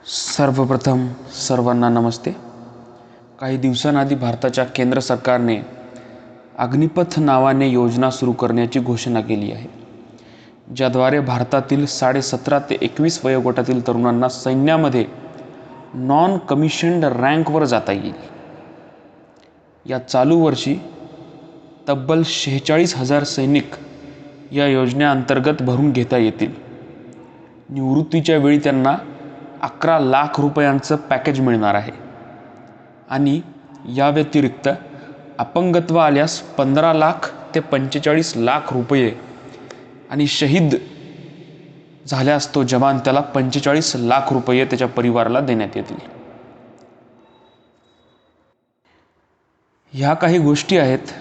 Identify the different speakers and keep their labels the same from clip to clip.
Speaker 1: सर्वप्रथम सर्वांना नमस्ते. काही दिवसांआधी भारताच्या केंद्र सरकारने अग्निपथ नावाने योजना सुरू करण्याची घोषणा केली आहे, ज्याद्वारे भारतातील 17.5 ते 21 वयोगटातील तरुणांना सैन्यामध्ये नॉन कमिशन्ड रँकवर जाता येईल. या चालू वर्षी तब्बल 46,000 सैनिक या योजनेअंतर्गत भरून घेता येतील. निवृत्तीच्या वेळी त्यांना 11 लाख रुपयांचं पॅकेज मिळणार आहे आणि या व्यतिरिक्त अपंगत्व आल्यास 15 लाख ते 45 लाख रुपये आणि शहीद झाल्यास तो जवान त्याला 45 लाख रुपये त्याच्या परिवाराला देण्यात येतील. ह्या काही गोष्टी आहेत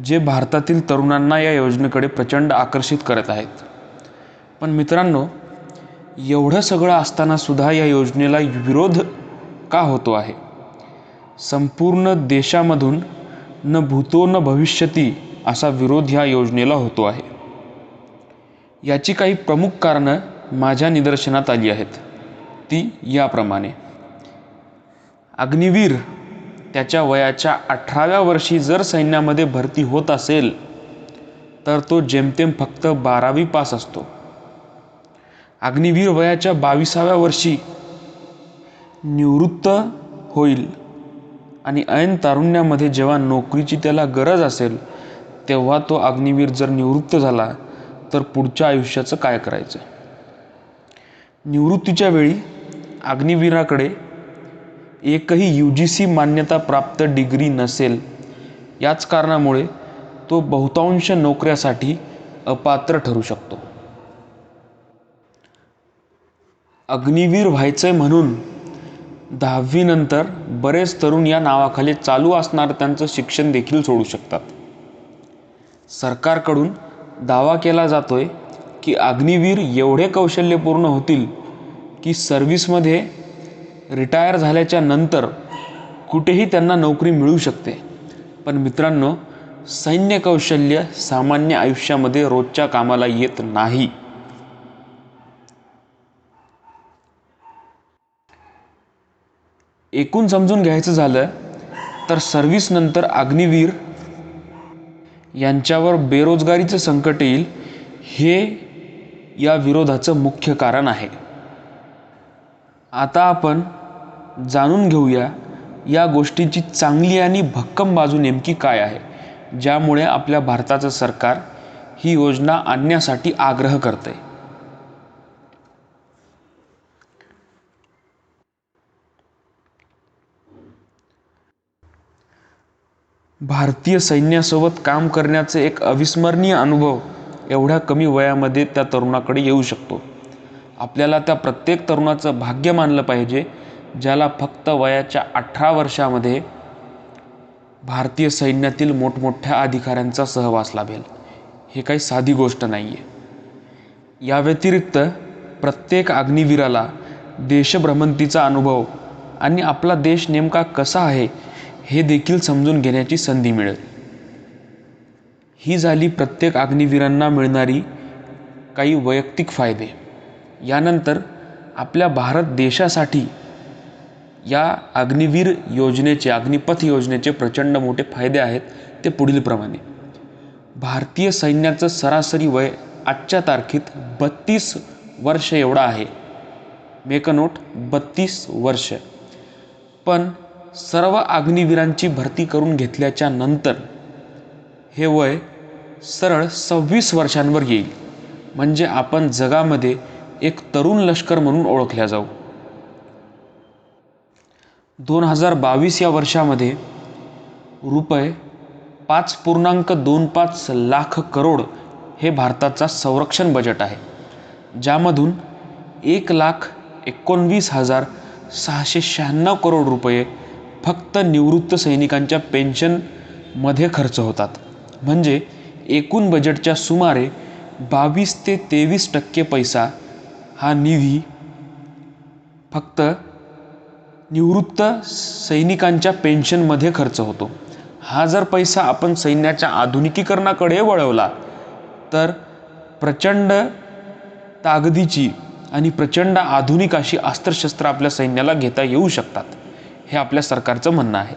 Speaker 1: जे भारतातील तरुणांना या योजनेकडे प्रचंड आकर्षित करत आहेत. पण मित्रांनो, एवढं सगळं असताना सुद्धा या योजनेला विरोध का होतो आहे? संपूर्ण देशामधून न भूतो न भविष्यती असा विरोध ह्या योजनेला होतो आहे. याची काही प्रमुख कारणं माझ्या निदर्शनात आली आहेत. ती याप्रमाणे: अग्निवीर त्याच्या वयाच्या 18व्या वर्षी जर सैन्यामध्ये भरती होत असेल तर तो जेमतेम फक्त 12वी पास असतो. अग्निवीर वयाच्या 22व्या वर्षी निवृत्त होईल आणि ऐन तारुण्यामध्ये जेव्हा नोकरीची त्याला गरज असेल तेव्हा तो अग्निवीर जर निवृत्त झाला तर पुढच्या आयुष्याचं काय करायचं? निवृत्तीच्या वेळी अग्निवीराकडे एकही UGC मान्यता प्राप्त डिग्री नसेल. याच कारणामुळे तो बहुतांश नोकऱ्यासाठी अपात्र ठरू शकतो. अग्निवीर व्हायचंय म्हणून 10वी नंतर बरेच तरुण या नावाखाली चालू असणारं त्यांचं शिक्षण देखील सोडू शकतात. सरकारकडून दावा केला जातोय की अग्निवीर एवढे कौशल्यपूर्ण होतील की सर्व्हिसमध्ये रिटायर झाल्याच्या नंतर कुठेही त्यांना नोकरी मिळू शकते. पण मित्रांनो, सैन्य कौशल्य सामान्य आयुष्यामध्ये रोजच्या कामाला येत नाही. एकूण समजून घ्यायचं झालं तर सर्व्हिस नंतर अग्निवीर यांच्यावर बेरोजगारीचं संकट येईल, हे या विरोधाचं मुख्य कारण आहे. आता आपण जाणून घेऊया या गोष्टीची चांगली आणि भक्कम बाजू नेमकी काय आहे, ज्यामुळे आपल्या भारताचं सरकार ही योजना आणण्यासाठी आग्रह करतंय. भारतीय सैन्यासोबत काम करण्याचे एक अविस्मरणीय अनुभव एवढ्या कमी वयामध्ये त्या तरुणाकडे येऊ शकतो. आपल्याला त्या प्रत्येक तरुणाचं भाग्य मानलं पाहिजे ज्याला फक्त वयाच्या 18 वर्षामध्ये भारतीय सैन्यातील मोठमोठ्या अधिकाऱ्यांचा सहवास लाभेल. हे काही साधी गोष्ट नाही आहे. या व्यतिरिक्त प्रत्येक अग्निवीराला देशभ्रमंतीचा अनुभव आणि आपला देश नेमका कसा आहे हे देखील समजून घेण्याची संधी मिळेल. ही झाली प्रत्येक अग्निवीरांना मिळणारी काही वैयक्तिक फायदे. यानंतर आपल्या भारत देशासाठी या अग्निवीर योजनेचे, अग्निपथ योजनेचे प्रचंड मोठे फायदे आहेत. ते पुढीलप्रमाणे: भारतीय सैन्याचं सरासरी वय आजच्या तारखेत 32 वर्ष एवढं आहे. मेक अ नोट, 32 वर्ष. पण सर्व अग्निवीरांची भरती करून घेतल्याच्या नंतर हे वय सरळ 26 वर्षांवर येईल. म्हणजे आपण जगामध्ये एक तरुण लष्कर म्हणून ओळखल्या जाऊ. 2022 या वर्षामध्ये रुपये 5.25 लाख करोड हे भारताचा संरक्षण बजेट आहे, ज्यामधून 1,19,696 करोड रुपये फक्त निवृत्त सैनिकांच्या पेन्शनमध्ये खर्च होतात. म्हणजे एकूण बजेटच्या सुमारे 22 ते 23% पैसा हा निधी फक्त निवृत्त सैनिकांच्या पेन्शनमध्ये खर्च होतो. हा जर पैसा आपण सैन्याच्या आधुनिकीकरणाकडे वळवला तर प्रचंड ताकदीची आणि प्रचंड आधुनिक अशी अस्त्रशस्त्र आपल्या सैन्याला घेता येऊ शकतात, हे आपल्या सरकारचं म्हणणं आहे.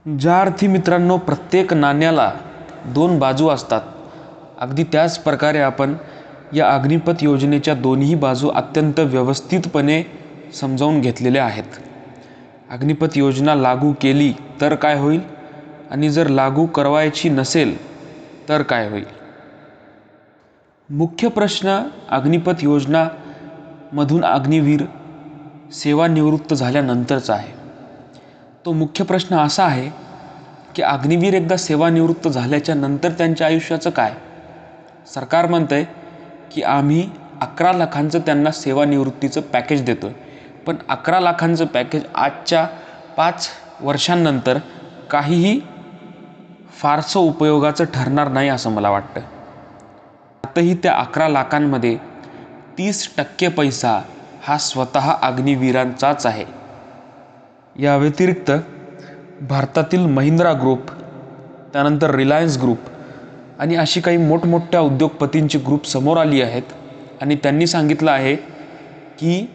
Speaker 1: ज्या अर्थी मित्रांनो प्रत्येक नाण्याला दोन बाजू असतात, अगदी त्याच प्रकारे आपण या अग्निपथ योजनेच्या दोन्ही बाजू अत्यंत व्यवस्थितपणे समजावून घेतलेल्या आहेत. अग्निपथ योजना लागू केली तर काय होईल आणि जर लागू करवायची नसेल तर काय होईल. मुख्य प्रश्न अग्निपथ योजनामधून अग्निवीर सेवानिवृत्त झाल्यानंतरचा आहे. तो मुख्य प्रश्न असा आहे की अग्निवीर एकदा सेवानिवृत्त झाल्याच्या नंतर त्यांच्या आयुष्याचं काय. सरकार म्हणतंय की आम्ही 11 लाखांचं त्यांना सेवानिवृत्तीचं पॅकेज देतो, पण 11 लाखांचं पॅकेज आजच्या 5 वर्षांनंतर काहीही फारसं उपयोगाचं ठरणार नाही असं मला वाटतं. आताही त्या 11 लाखांमध्ये 30% पैसा हा स्वतः अग्निवीरांचाच आहे. या व्यतिरिक्त भारतातील महिंद्रा ग्रुप, त्यानंतर रिलायन्स ग्रुप आणि अशी काही मोठमोठ्या उद्योगपतींची ग्रुप समोर आली आहेत आणि त्यांनी सांगितलं आहे की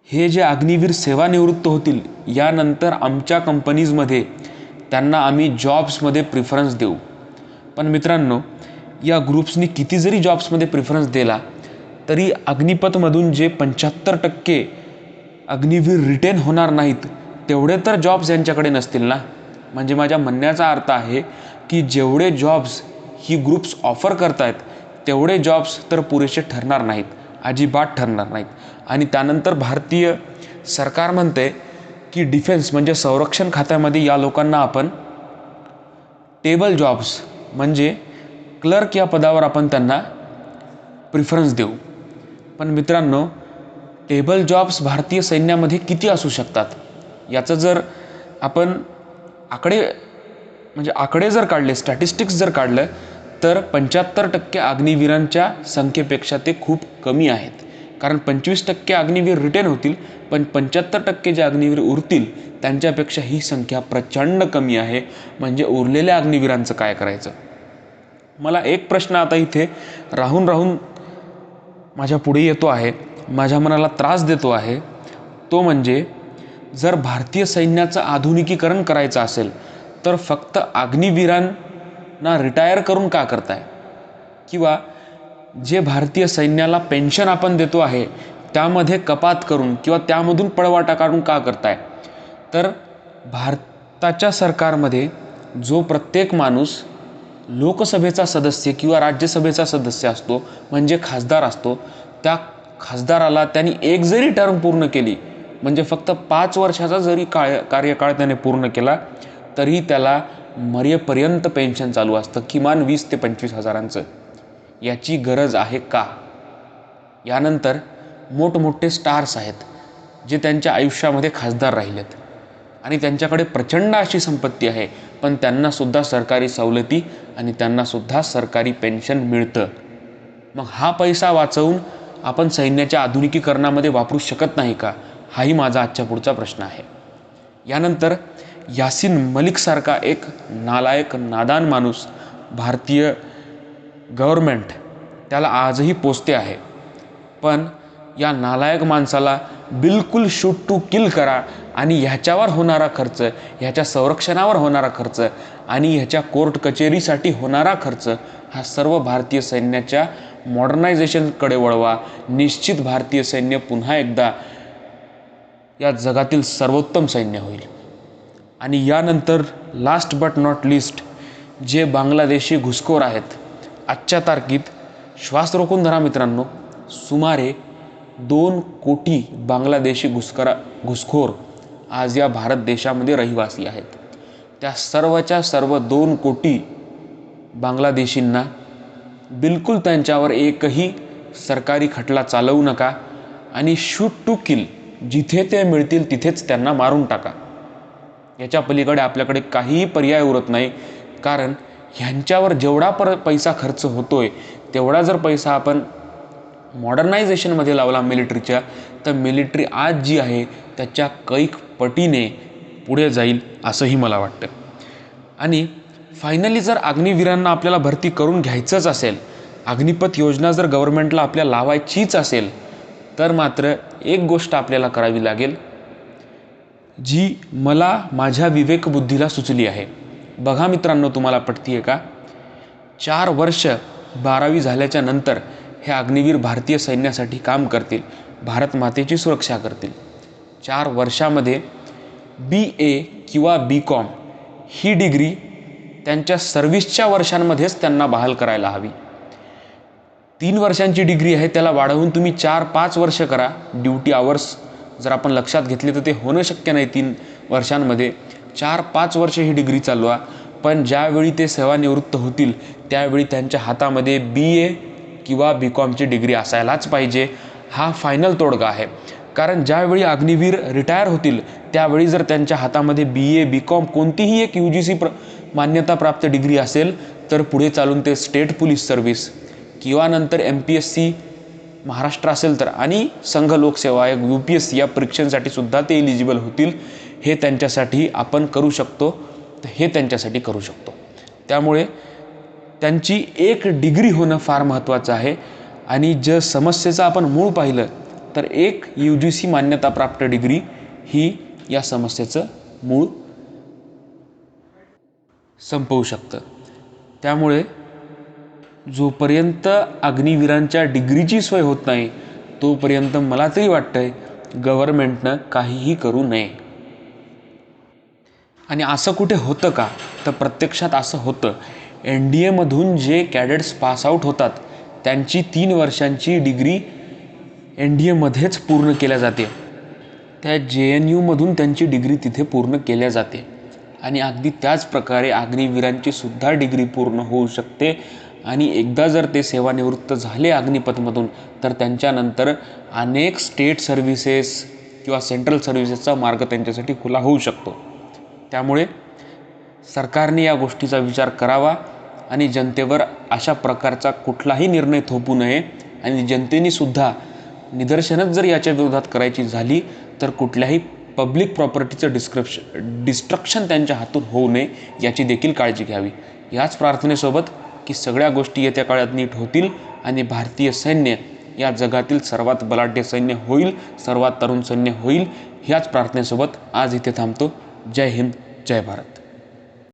Speaker 1: हे जे अग्निवीर सेवानिवृत्त होतील यानंतर आमच्या कंपनीजमध्ये त्यांना आम्ही जॉब्समध्ये प्रिफरन्स देऊ. पण मित्रांनो, या ग्रुप्सनी किती जरी जॉब्समध्ये प्रिफरन्स दिला तरी अग्निपथमधून जे 75% अग्निवीर रिटेन होणार नाहीत तेवढे तर जॉब्स यांच्याकडे नसतील ना. म्हणजे माझ्या म्हणण्याचा अर्थ आहे की जेवढे जॉब्स ही ग्रुप्स ऑफर करतायत तेवढे जॉब्स तर पुरेसे ठरणार नाहीत, अजिबात ठरणार नाहीत. आणि त्यानंतर भारतीय सरकार म्हणते की डिफेन्स म्हणजे संरक्षण खात्यामध्ये या लोकांना आपण टेबल जॉब्स म्हणजे क्लर्क या पदावर आपण त्यांना प्रिफरन्स देऊ. पण मित्रांनो, टेबल जॉब्स भारतीय सैन्यामध्ये किती असू शकतात याचं जर आपण आकडे जर काढले, स्टॅटिस्टिक्स जर काढलं तर 75% अग्निवीरांच्या संख्येपेक्षा ते खूप कमी आहेत. कारण 25% अग्निवीर रिटेन होतील, पण 75% जे अग्निवीर उरतील त्यांच्यापेक्षा ही संख्या प्रचंड कमी आहे. म्हणजे उरलेल्या अग्निवीरांचं काय करायचं. मला एक प्रश्न आता इथे राहून माझ्या पुढे येतो आहे, माझ्या मनाला त्रास देतो आहे. तो म्हणजे जर भारतीय सैन्याचं आधुनिकीकरण करायचं असेल तर फक्त अग्निवीरांना रिटायर करून का करताय, किंवा जे भारतीय सैन्याला पेन्शन आपण देतो आहे त्यामध्ये कपात करून किंवा त्यामधून पळवाटा काढून का करताय. तर भारताच्या सरकारमध्ये जो प्रत्येक माणूस लोकसभेचा सदस्य किंवा राज्यसभेचा सदस्य असतो म्हणजे खासदार असतो, त्या खासदाराला त्यांनी एक जरी टर्म पूर्ण केली म्हणजे फक्त 5 वर्षाचा जरी कार्यकाळ त्याने पूर्ण केला तरी त्याला मरेपर्यंत पेन्शन चालू असतं, किमान 20 ते 25 हजारांचं. याची गरज आहे का. यानंतर मोठमोठे स्टार्स आहेत जे त्यांच्या आयुष्यामध्ये खासदार राहिलेत आणि त्यांच्याकडे प्रचंड अशी संपत्ती आहे, पण त्यांनासुद्धा सरकारी सवलती आणि त्यांनासुद्धा सरकारी पेन्शन मिळतं. मग हा पैसा वाचवून आपण सैन्याच्या आधुनिकीकरणामध्ये वापरू शकत नाही का, हाही माझा आजच्या पुढचा प्रश्न आहे. यानंतर यासिन मलिकसारखा एक नालायक नादान माणूस भारतीय गव्हर्मेंट त्याला आजही पोचते आहे. पण या नालायक माणसाला बिलकुल शूट टू किल करा आणि ह्याच्यावर होणारा खर्च, ह्याच्या संरक्षणावर होणारा खर्च आणि ह्याच्या कोर्ट कचेरीसाठी होणारा खर्च हा सर्व भारतीय सैन्याच्या मॉडर्नायझेशनकडे वळवा. निश्चित भारतीय सैन्य पुन्हा एकदा या जगातील सर्वोत्तम सैन्य होईल. आणि यानंतर लास्ट बट नॉट लिस्ट जे बांगलादेशी घुसखोर आहेत, आजच्या तारखेत श्वास रोखून धरा मित्रांनो, सुमारे 2 कोटी बांगलादेशी घुसखोर आज या भारत देशामध्ये रहिवासी आहेत. त्या सर्वच्या सर्व 2 कोटी बांगलादेशींना बिलकुल त्यांच्यावर एकही सरकारी खटला चालवू नका आणि शूट टू किल, जिथे ते मिळतील तिथेच त्यांना मारून टाका. याच्या पलीकडे आपल्याकडे काहीही पर्याय उरत नाही. कारण ह्यांच्यावर जेवढा पैसा खर्च होतोय तेवढा जर पैसा आपण मॉडर्नायझेशनमध्ये लावला मिलिटरीच्या, तर मिलिटरी आज जी आहे त्याच्या कैक पटीने पुढे जाईल असंही मला वाटतं. आणि फायनली जर अग्निवीरांना आपल्याला भरती करून घ्यायचंच असेल अग्निपथ योजना जर गव्हर्नमेंटला आपल्या लावायचीच असेल तर मात्र एक गोष्ट आपल्याला करावी लागेल, जी मला माझ्या विवेकबुद्धीला सुचली आहे. बघा मित्रांनो, तुम्हाला पटतीये का? 4 वर्ष 12वी झाल्याच्या नंतर हे अग्निवीर भारतीय सैन्यासाठी काम करतील, भारत मातेची सुरक्षा करतील. 4 वर्षामध्ये BA किंवा BCom ही डिग्री त्यांच्या सर्व्हिसच्या वर्षांमध्येच त्यांना बहाल करायला हवी. 3 वर्षांची डिग्री आहे, त्याला वाढवून तुम्ही 4-5 वर्ष करा. ड्युटी आवर्स जर आपण लक्षात घेतले तर ते होणं शक्य नाही 3 वर्षांमध्ये. 4-5 वर्ष ही डिग्री चालवा. पण ज्यावेळी ते सेवानिवृत्त होतील त्यावेळी त्यांच्या हातामध्ये BA किंवा BComची डिग्री असायलाच पाहिजे. हा फायनल तोडगा आहे. कारण ज्यावेळी अग्निवीर रिटायर होतील त्यावेळी जर त्यांच्या हातामध्ये BA BCom कोणतीही एक UGC मान्यताप्राप्त डिग्री असेल तर पुढे चालून ते स्टेट पोलीस सर्व्हिस किंवा नंतर MPSC महाराष्ट्र असेल तर आणि संघ लोकसेवा आयोग UPSC या परीक्षांसाठी सुद्धा ते एलिजिबल होतील. हे त्यांच्यासाठी आपण करू शकतो, तर हे त्यांच्यासाठी करू शकतो. त्यामुळे त्यांची एक डिग्री होणं फार महत्त्वाचं आहे. आणि जर समस्येचं आपण मूळ पाहिलं तर एक UGC मान्यताप्राप्त डिग्री ही या समस्येचं मूळ संपवू शकतं. त्यामुळे जोपर्यंत अग्निवीरांच्या डिग्रीची सोय होत नाही तोपर्यंत मला तरी वाटतंय गव्हर्नमेंटनं काहीही करू नये. आणि असं कुठे होतं का? तर प्रत्यक्षात असं होतं. NDAमधून जे कॅडेट्स पासआउट होतात त्यांची 3 वर्षांची डिग्री NDAमध्येच पूर्ण केल्या जाते. त्या JNUमधून त्यांची डिग्री तिथे पूर्ण केल्या जाते. आणि अगदी त्याच प्रकारे अग्निवीरांची सुद्धा डिग्री पूर्ण होऊ शकते. आणि एकदा जर ते सेवानिवृत्त झाले अग्निपथमधून तर त्यांच्यानंतर अनेक स्टेट सर्व्हिसेस किंवा सेंट्रल सर्व्हिसेसचा मार्ग त्यांच्यासाठी खुला होऊ शकतो. त्यामुळे सरकारने या गोष्टीचा विचार करावा आणि जनतेवर अशा प्रकारचा कुठलाही निर्णय थोपू नये. आणि जनतेने सुद्धा निदर्शनच जर याच्या विरोधात करायची झाली तर कुठल्याही पब्लिक प्रॉपर्टीचं डिस्ट्रक्शन त्यांच्या हातून होऊ नये याची देखील काळजी घ्यावी. याच प्रार्थनेसोबत की सगळ्या गोष्टी येत्या काळात नीट होतील आणि भारतीय सैन्य या जगातील सर्वात बलाढ्य सैन्य होईल, सर्वात तरुण सैन्य होईल, ह्याच प्रार्थनेसोबत आज इथे थांबतो. जय हिंद, जय भारत.